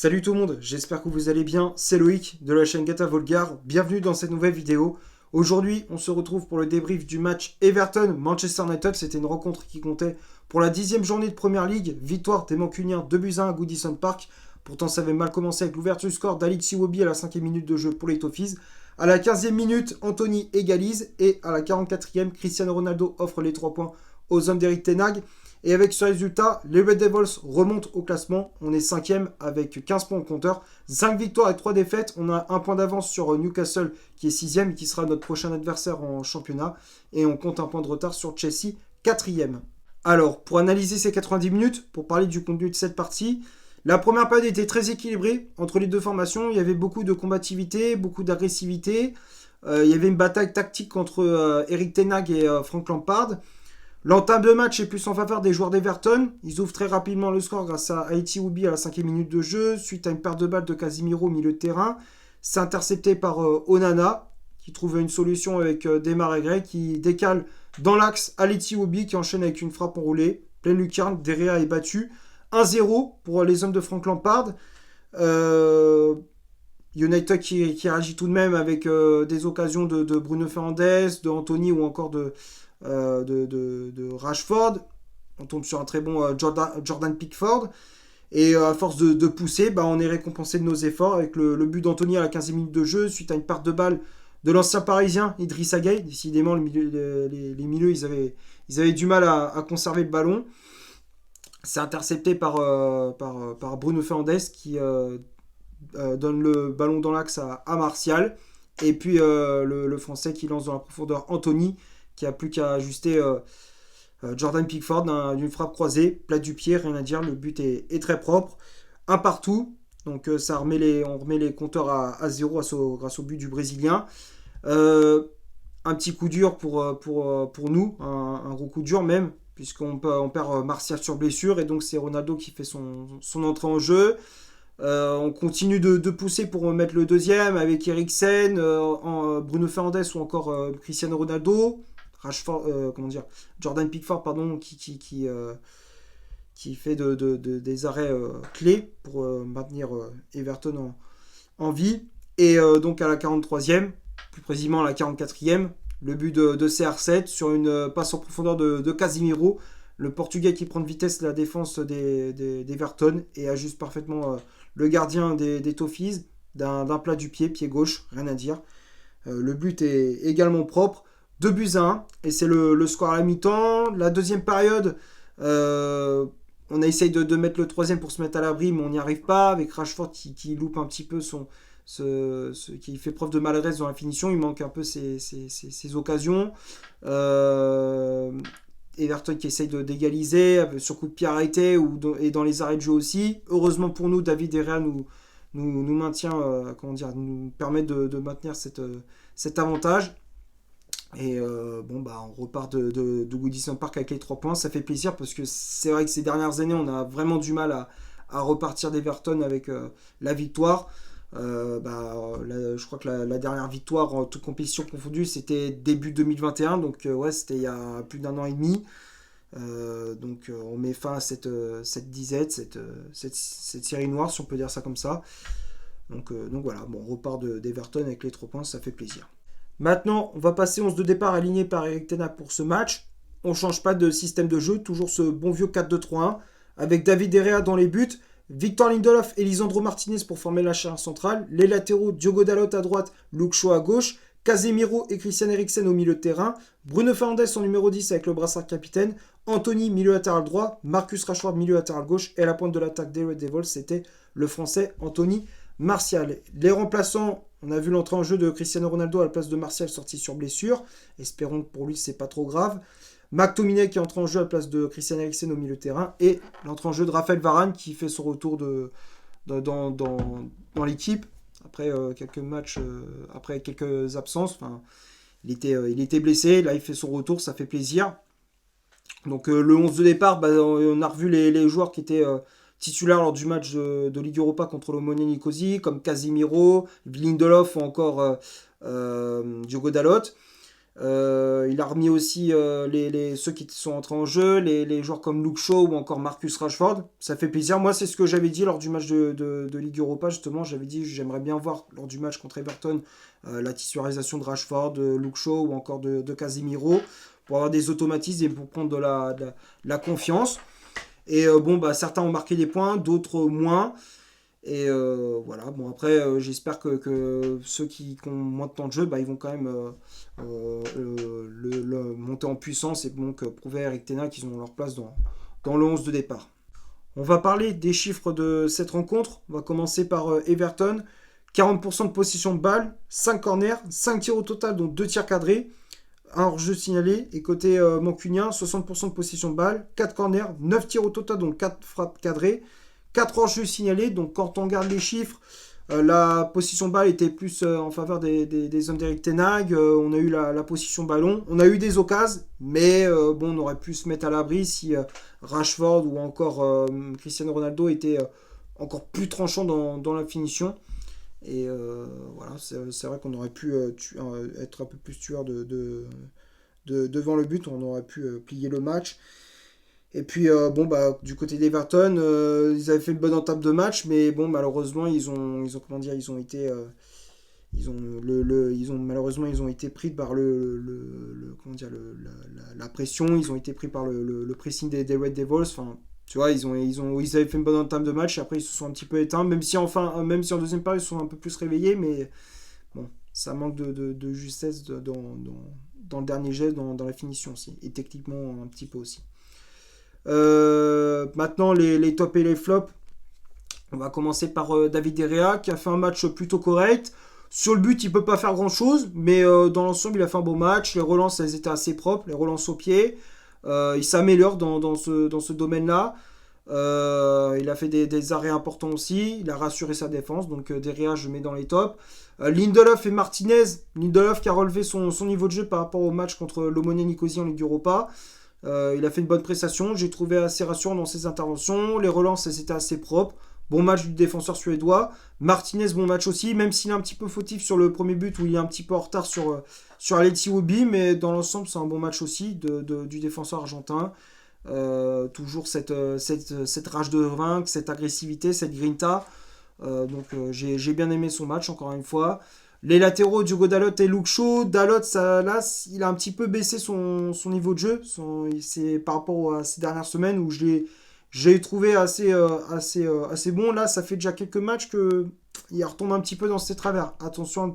Salut tout le monde, j'espère que vous allez bien, c'est Loïc de la chaîne Gata Volgar, bienvenue dans cette nouvelle vidéo. Aujourd'hui, on se retrouve pour le débrief du match Everton-Manchester United, c'était une rencontre qui comptait pour la 10e journée de Première Ligue, victoire des Mancuniens 2-1 à Goodison Park. Pourtant ça avait mal commencé avec l'ouverture du score d'Alix Iwobi à la 5e minute de jeu pour les Toffees. À la 15e minute, Anthony égalise et à la 44e, Cristiano Ronaldo offre les 3 points aux hommes d'Eric Ten Hag. Et avec ce résultat, les Red Devils remontent au classement. On est 5e avec 15 points au compteur. 5 victoires et 3 défaites. On a un point d'avance sur Newcastle qui est 6e et qui sera notre prochain adversaire en championnat. Et on compte un point de retard sur Chelsea, 4e. Alors, pour analyser ces 90 minutes, pour parler du contenu de cette partie, la première période était très équilibrée entre les deux formations. Il y avait beaucoup de combativité, beaucoup d'agressivité. Il y avait une bataille tactique entre Eric Ten Hag et Frank Lampard. L'entame de match est plus en faveur des joueurs d'Everton. Ils ouvrent très rapidement le score grâce à Haiti Oubi à la 5e minute de jeu, suite à une perte de balle de Casemiro au milieu de terrain. C'est intercepté par Onana, qui trouve une solution avec Demar Gray, qui décale dans l'axe Haiti Oubi, qui enchaîne avec une frappe enroulée. Pleine lucarne, Derrea est battu. 1-0 pour les hommes de Frank Lampard. United qui réagit tout de même avec des occasions de Bruno Fernandes, de Anthony ou encore de Rashford. On tombe sur un très bon Jordan Pickford. Et à force de pousser, on est récompensé de nos efforts avec le but d'Anthony à la 15e minute de jeu, suite à une perte de balle de l'ancien parisien Idrissa Gueye. Décidément, les milieux, ils avaient du mal à conserver le ballon. C'est intercepté par Bruno Fernandes qui donne le ballon dans l'axe à Martial. Et puis le Français qui lance dans la profondeur Anthony, qui a plus qu'à ajuster Jordan Pickford d'une frappe croisée, plat du pied, rien à dire, le but est très propre. Un partout, donc on remet les compteurs à 0 grâce au but du Brésilien. Un petit coup dur pour nous, un gros coup dur même, puisqu'on perd Martial sur blessure, et donc c'est Ronaldo qui fait son entrée en jeu. On continue de pousser pour mettre le deuxième avec Eriksen, Bruno Fernandes ou encore Cristiano Ronaldo. Jordan Pickford, pardon, qui fait des arrêts clés pour maintenir Everton en vie. Et donc à la 43e, plus précisément à la 44e, le but de CR7 sur une passe en profondeur de Casemiro. Le Portugais qui prend de vitesse la défense d'Everton et ajuste parfaitement le gardien des Toffees d'un plat du pied gauche, rien à dire. Le but est également propre. 2-1, et c'est le score à la mi-temps. La deuxième période, on a essayé de mettre le troisième pour se mettre à l'abri, mais on n'y arrive pas, avec Rashford qui loupe un petit peu qui fait preuve de maladresse dans la finition. Il manque un peu ses occasions. Everton qui essaye d'égaliser sur coup de pied arrêté et dans les arrêts de jeu aussi. Heureusement pour nous, David Herrera nous maintient, nous permet de maintenir cet avantage. Et on repart de Goodison Park avec les 3 points. Ça fait plaisir parce que c'est vrai que ces dernières années, on a vraiment du mal à repartir d'Everton avec la victoire. Je crois que la dernière victoire en toute compétition confondue, c'était début 2021. Donc c'était il y a plus d'1 an et demi. On met fin à cette disette, cette série noire, si on peut dire ça comme ça. Donc voilà, on repart d'Everton avec les 3 points, ça fait plaisir. Maintenant, on va passer 11 de départ aligné par Eric Ten Hag pour ce match. On ne change pas de système de jeu, toujours ce bon vieux 4-2-3-1, avec David Herrera dans les buts, Victor Lindelof et Lisandro Martinez pour former la charnière centrale, les latéraux Diogo Dalot à droite, Luke Shaw à gauche, Casemiro et Christian Eriksen au milieu de terrain, Bruno Fernandes en numéro 10 avec le brassard capitaine, Anthony milieu latéral droit, Marcus Rashford milieu latéral gauche, et à la pointe de l'attaque des Red Devils, c'était le français Anthony Martial. Les remplaçants, on a vu l'entrée en jeu de Cristiano Ronaldo à la place de Martial sorti sur blessure. Espérons que pour lui c'est pas trop grave. McTominay qui entre en jeu à la place de Christian Eriksen au milieu de terrain. Et l'entrée en jeu de Raphaël Varane qui fait son retour dans l'équipe après quelques matchs, après quelques absences. Il était blessé, là il fait son retour, ça fait plaisir. Donc le 11 de départ, on a revu les joueurs qui étaient titulaires lors du match de Ligue Europa contre l'Omonia Nicosie, comme Casemiro, Lindelof ou encore Diogo Dalot. Il a remis aussi ceux qui sont entrés en jeu, les joueurs comme Luke Shaw ou encore Marcus Rashford. Ça fait plaisir. Moi, c'est ce que j'avais dit lors du match de Ligue Europa, justement. J'avais dit j'aimerais bien voir lors du match contre Everton la titularisation de Rashford, de Luke Shaw ou encore de Casemiro pour avoir des automatismes et pour prendre de la confiance. Et bon, bah, certains ont marqué des points, d'autres moins. Et voilà, bon après j'espère que ceux qui ont moins de temps de jeu, bah, ils vont quand même monter en puissance et donc prouver à Eric Ten Hag qu'ils ont leur place dans le 11 de départ. On va parler des chiffres de cette rencontre. On va commencer par Everton. 40% de possession de balle, 5 corners, 5 tirs au total, dont 2 tirs cadrés, un hors-jeu signalé. Et côté mancunien, 60% de possession de balle, 4 corners, 9 tirs au total, dont 4 frappes cadrées. 4 hors-jeu signalés, donc quand on regarde les chiffres, la position de balle était plus en faveur des hommes d'Eric Ten Hag. On a eu la position ballon, on a eu des occasions, mais bon, on aurait pu se mettre à l'abri si Rashford ou encore Cristiano Ronaldo étaient encore plus tranchants dans la finition. Et voilà, c'est vrai qu'on aurait pu être un peu plus tueur devant le but, on aurait pu plier le match. Et puis, bon, bah, du côté d'Everton, ils avaient fait une bonne entame de match, mais bon, malheureusement, comment dire, ils ont été, malheureusement, ils ont été pris par comment dire, la pression, ils ont été pris par le pressing des Red Devils. Enfin, tu vois, ils avaient fait une bonne entame de match, et après, ils se sont un petit peu éteints, même si en deuxième part, ils se sont un peu plus réveillés, mais bon, ça manque de justesse dans le dernier geste, dans la finition aussi, et techniquement un petit peu aussi. Maintenant, les tops et les flops. On va commencer par David De Gea qui a fait un match plutôt correct. Sur le but, il peut pas faire grand chose, mais dans l'ensemble, il a fait un beau match. Les relances, elles étaient assez propres, les relances au pied. Il s'améliore dans ce domaine-là. Il a fait des arrêts importants aussi. Il a rassuré sa défense, donc De Gea, je mets dans les tops. Lindelof et Martinez. Lindelof qui a relevé son niveau de jeu par rapport au match contre l'Omonia Nicosie en Ligue Europa. Il a fait une bonne prestation, j'ai trouvé assez rassurant dans ses interventions. Les relances, elles étaient assez propres. Bon match du défenseur suédois. Martinez, bon match aussi, même s'il est un petit peu fautif sur le premier but où il est un petit peu en retard sur Alexis Iwobi, mais dans l'ensemble, c'est un bon match aussi du défenseur argentin. Toujours cette rage de vaincre, cette agressivité, cette grinta. Donc j'ai bien aimé son match, encore une fois. Les latéraux, Diogo Dalot et Luke Shaw. Dalot, là, il a un petit peu baissé son niveau de jeu. C'est par rapport à ces dernières semaines où j'ai trouvé assez bon. Là, ça fait déjà quelques matchs qu'il retombe un petit peu dans ses travers. Attention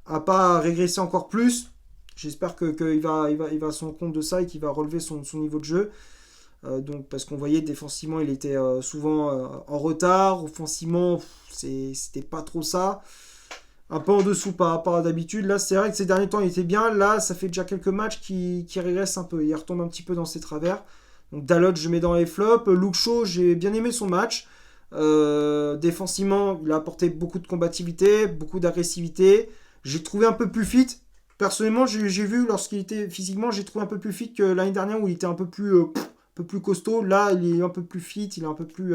à pas régresser encore plus. J'espère qu'il va se rendre compte de ça et qu'il va relever son niveau de jeu. Donc, parce qu'on voyait défensivement, il était souvent en retard. Offensivement, c'était pas trop ça. Un peu en dessous par rapport à d'habitude. Là, c'est vrai que ces derniers temps, il était bien. Là, ça fait déjà quelques matchs qui régressent un peu. Il retombe un petit peu dans ses travers. Donc Dalot, je mets dans les flops. Luke Shaw, j'ai bien aimé son match. Défensivement, il a apporté beaucoup de combativité, beaucoup d'agressivité. J'ai trouvé un peu plus fit. Personnellement, j'ai vu lorsqu'il était physiquement, j'ai trouvé un peu plus fit que l'année dernière où il était un peu plus costaud. Là, il est un peu plus fit, il est un peu plus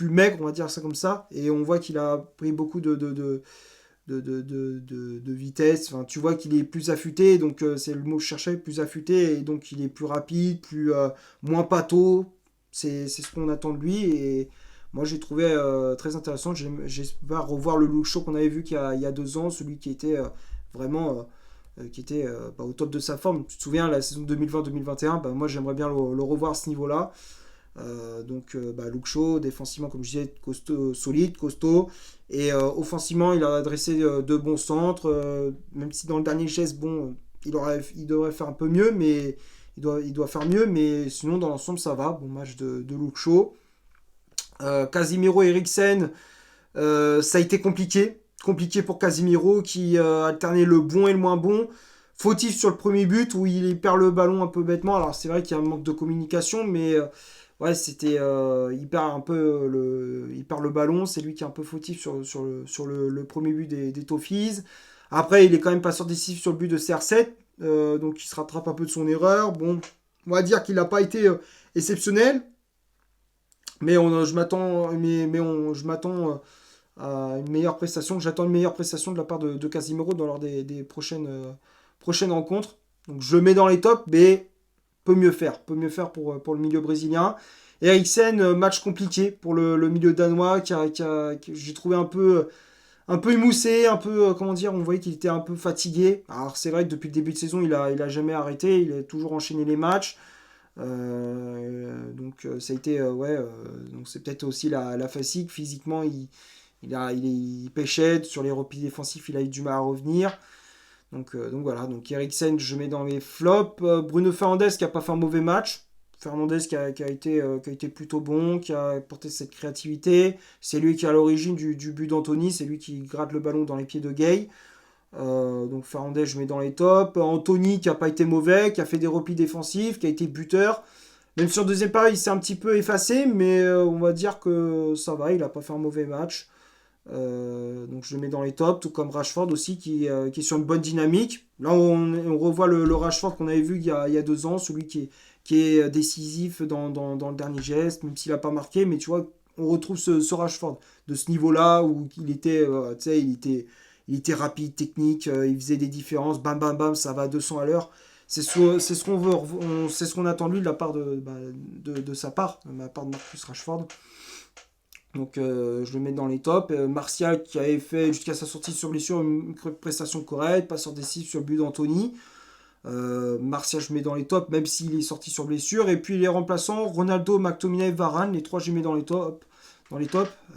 maigre, on va dire ça comme ça. Et on voit qu'il a pris beaucoup de vitesse. Enfin, tu vois qu'il est plus affûté, donc c'est le mot que je cherchais, plus affûté, et donc il est plus rapide, moins pâteau. C'est ce qu'on attend de lui, et moi j'ai trouvé très intéressant. J'espère revoir le Luke Shaw qu'on avait vu il y a 2 ans, celui qui était vraiment qui était au top de sa forme. Tu te souviens, la saison 2020-2021, bah, moi j'aimerais bien le revoir à ce niveau-là. Luke Shaw, défensivement, comme je disais, costaud, solide, costaud. Et offensivement, il a adressé de bons centres. Même si dans le dernier geste, bon, il devrait faire un peu mieux, mais il doit faire mieux. Mais sinon, dans l'ensemble, ça va. Bon match de Luke Shaw. Casemiro et Eriksen, ça a été compliqué. Compliqué pour Casemiro qui alternait le bon et le moins bon. Fautif sur le premier but où il perd le ballon un peu bêtement. Alors c'est vrai qu'il y a un manque de communication, mais ouais, c'était il perd le ballon. C'est lui qui est un peu fautif sur le premier but des Toffees. Après, il est quand même pas sûr décisif sur le but de CR7, donc il se rattrape un peu de son erreur. Bon, on va dire qu'il n'a pas été exceptionnel, mais je m'attends à une meilleure prestation. J'attends une meilleure prestation de la part de Casemiro lors des prochaines rencontres. Donc je le mets dans les tops, mais peut mieux faire. Peut mieux faire pour le milieu brésilien. Eriksen, match compliqué pour le milieu danois, que j'ai trouvé un peu émoussé, un peu, comment dire, on voyait qu'il était un peu fatigué. Alors c'est vrai que depuis le début de saison, il a jamais arrêté, il a toujours enchaîné les matchs. Donc ça a été, ouais, donc c'est peut-être aussi la fatigue. Physiquement, il pêchait, sur les replis défensifs, il a eu du mal à revenir. Donc voilà, donc Eriksen, je mets dans mes flops. Bruno Fernandes qui a pas fait un mauvais match. Fernandez qui a été plutôt bon, qui a apporté cette créativité. C'est lui qui est à l'origine du but d'Anthony, c'est lui qui gratte le ballon dans les pieds de Gay. Donc Fernandez, je mets dans les tops. Anthony qui a pas été mauvais, qui a fait des replis défensifs, qui a été buteur. Même sur le deuxième pari, il s'est un petit peu effacé, mais on va dire que ça va, il a pas fait un mauvais match. Donc je le mets dans les tops, tout comme Rashford aussi qui est sur une bonne dynamique. Là on revoit le Rashford qu'on avait vu il y a 2 ans, celui qui est décisif dans le dernier geste, même s'il n'a pas marqué, mais tu vois, on retrouve ce Rashford de ce niveau-là où il était, tu sais, il était rapide, technique, il faisait des différences, bam bam bam, ça va à 200 à l'heure. C'est ce qu'on veut, c'est ce qu'on attend de lui de la part de sa part, de la part de Marcus Rashford. Donc je le mets dans les tops. Martial qui avait fait jusqu'à sa sortie sur blessure une prestation correcte, passeur décisif sur le but d'Anthony. Martial je mets dans les tops même s'il est sorti sur blessure. Et puis les remplaçants, Ronaldo, McTominay, Varane, les trois je les mets dans les tops.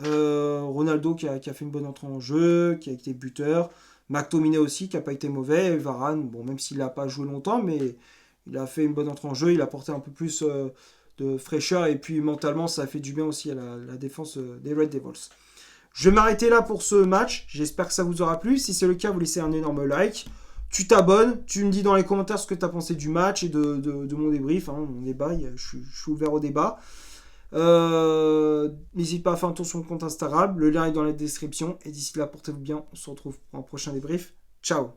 Ronaldo qui a fait une bonne entrée en jeu, qui a été buteur. McTominay aussi qui n'a pas été mauvais. Et Varane, bon même s'il n'a pas joué longtemps, mais il a fait une bonne entrée en jeu, il a apporté un peu plus de fraîcheur et puis mentalement ça a fait du bien aussi à la défense des Red Devils. Je vais m'arrêter là pour ce match, j'espère que ça vous aura plu, si c'est le cas vous laissez un énorme like, tu t'abonnes, tu me dis dans les commentaires ce que tu as pensé du match et de mon débrief, hein, mon débat, je suis ouvert au débat. N'hésite pas à faire un tour sur mon compte Instagram, le lien est dans la description et d'ici là portez-vous bien, on se retrouve pour un prochain débrief, ciao.